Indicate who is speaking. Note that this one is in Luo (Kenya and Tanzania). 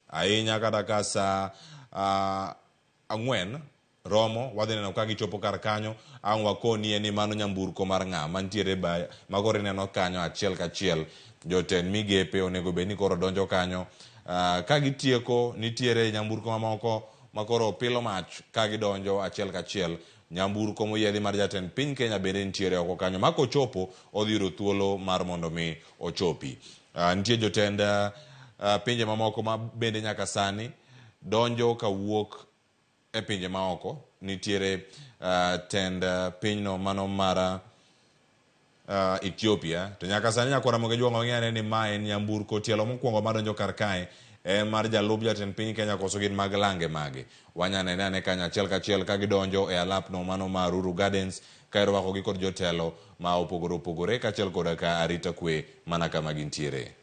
Speaker 1: ahinya kata ka sa ang'wen romo wadhi neno ka gichopo kar kanyo ang' wakoni ni mano nyamburko mar ng'a mantiere ba makoro ineno kanyo achiel kachiel jotend migepe onego bed ni koro donjo kanyo ka gitieko nitiere nyamburko mamoko makoro pilo mach ka gidonjo achiel kachiel nyamburko moyiedhi mar jatend piny Kenya bende nitiere oko kanyo ma kochopo odhi yudo thuolo mar mondo mi ochopi. Nitie jotend pinje mamoko ma bende nyaka sani donjo kawuok e pinje maoko. Nitiere tend pinyno mano mar Ethiopia, to nyaka sani nyaka Ramogi Jwang'o wang'eyane ni ma en nyamburko tielo mokwongo madonjo kar kae en mar jalup jatend piny Kenya koso gin mag lange mage. Wanyanene ane kanyo achiel kachiel ka gidonjo e alapno mano mar Uhuru Gardens ka irwakogi kod jotelo ma opogore opogore kachiel koda ka arita kwe mana kama gintiere.